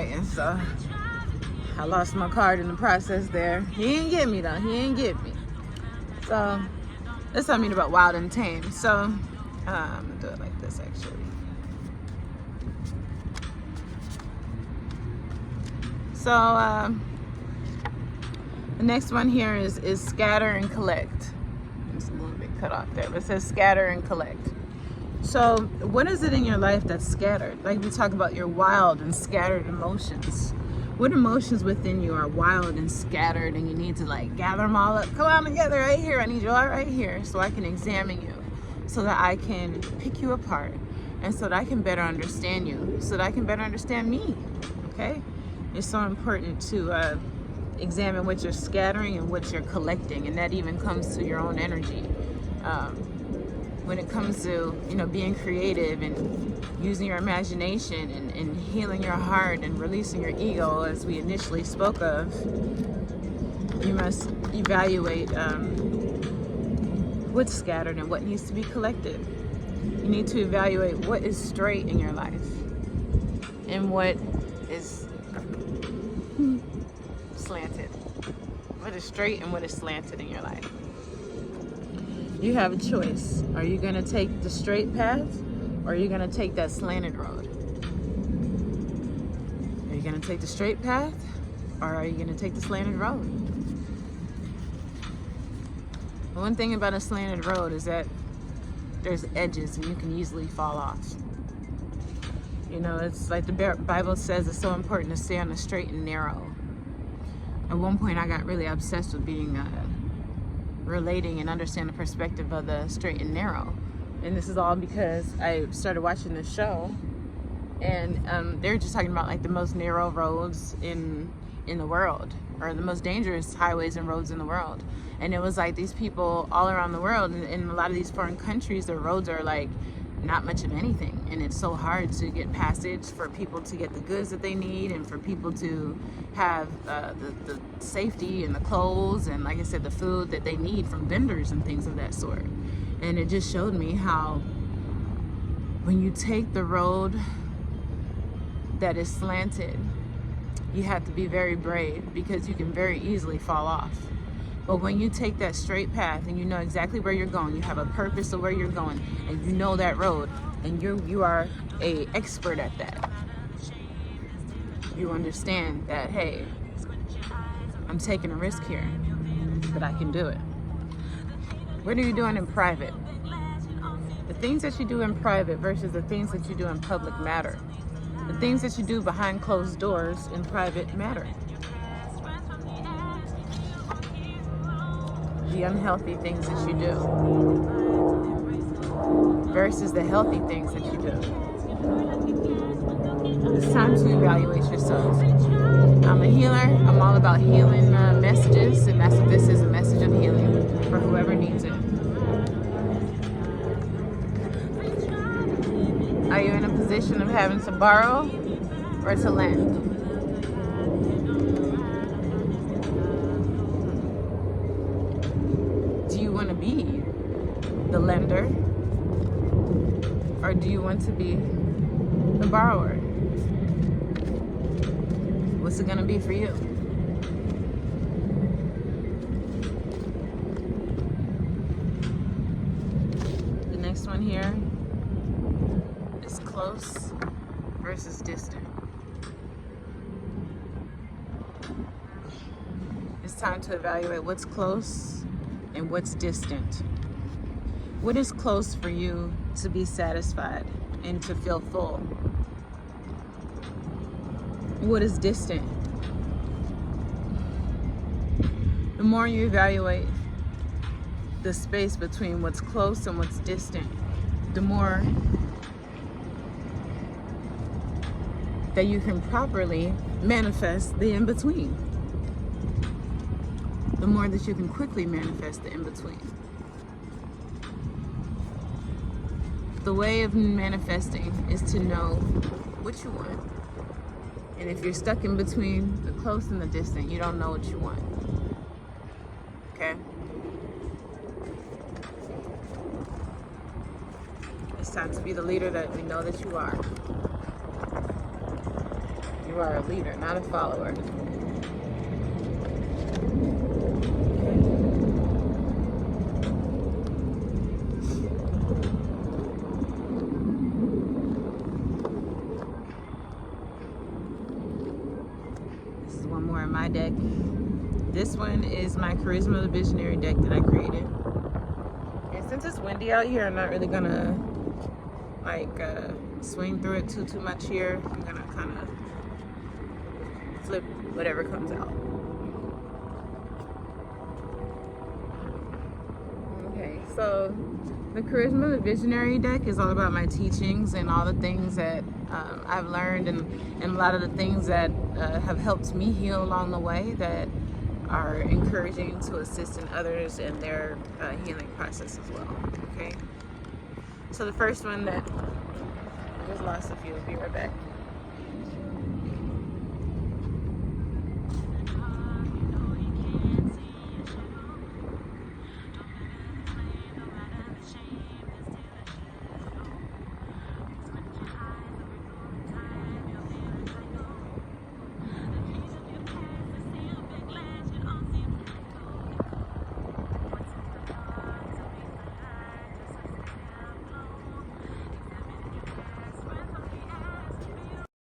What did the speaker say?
playing, so I lost my card in the process there. He ain't get me though. He ain't get me. So that's what I mean about wild and tame. So I'm gonna do it like this actually. So the next one here is scatter and collect. It's a little bit cut off there, but it says scatter and collect. So what is it in your life that's scattered? Like we talk about your wild and scattered emotions. What emotions within you are wild and scattered and you need to like gather them all up? Come on together right here. I need you all right here so I can examine you, so that I can pick you apart, and so that I can better understand you, so that I can better understand me, okay? It's so important to examine what you're scattering and what you're collecting, and that even comes to your own energy. When it comes to, you know, being creative and using your imagination and healing your heart and releasing your ego, as we initially spoke of, you must evaluate what's scattered and what needs to be collected. You need to evaluate what is straight in your life and what is slanted. What is straight and what is slanted in your life. You have a choice. Are you going to take the straight path, or are you going to take that slanted road? Are you going to take the straight path, or are you going to take the slanted road? One thing about a slanted road is that there's edges and you can easily fall off. You know, it's like the Bible says it's so important to stay on the straight and narrow. At one point I got really obsessed with being relating and understand the perspective of the straight and narrow. And this is all because I started watching this show, and they're just talking about like the most narrow roads in the world, or the most dangerous highways and roads in the world. And it was like these people all around the world, and in a lot of these foreign countries, their roads are like not much of anything, and it's so hard to get passage for people to get the goods that they need, and for people to have the safety and the clothes and, like I said, the food that they need from vendors and things of that sort. And it just showed me how when you take the road that is slanted, you have to be very brave, because you can very easily fall off. But when you take that straight path and you know exactly where you're going, you have a purpose of where you're going, and you know that road, and you are an expert at that. You understand that, hey, I'm taking a risk here, but I can do it. What are you doing in private? The things that you do in private versus the things that you do in public matter. The things that you do behind closed doors in private matter. The unhealthy things that you do versus the healthy things that you do. It's time to evaluate yourself. I'm a healer. I'm all about healing messages, and that's what this is, a message of healing for whoever needs it. Are you in a position of having to borrow or to lend? Do you want to be the lender, or do you want to be the borrower? What's it going to be for you? The next one here is close versus distant. It's time to evaluate what's close and what's distant. What is close for you to be satisfied and to feel full? What is distant? The more you evaluate the space between what's close and what's distant, the more that you can properly manifest the in-between. The more that you can quickly manifest the in-between. The way of manifesting is to know what you want. And if you're stuck in between the close and the distant, you don't know what you want. Okay? It's time to be the leader that we know that you are. You are a leader, not a follower. This is one more in my deck. This one is my Charisma of the Visionary deck that I created. And since it's windy out here, I'm not really gonna like swing through it too much here. I'm gonna kind of flip whatever comes out. Okay, so the Charisma of the Visionary deck is all about my teachings and all the things that I've learned, and a lot of the things that have helped me heal along the way that are encouraging to assist in others in their healing process as well. Okay, so the first one that I just lost a few. I'll be right back.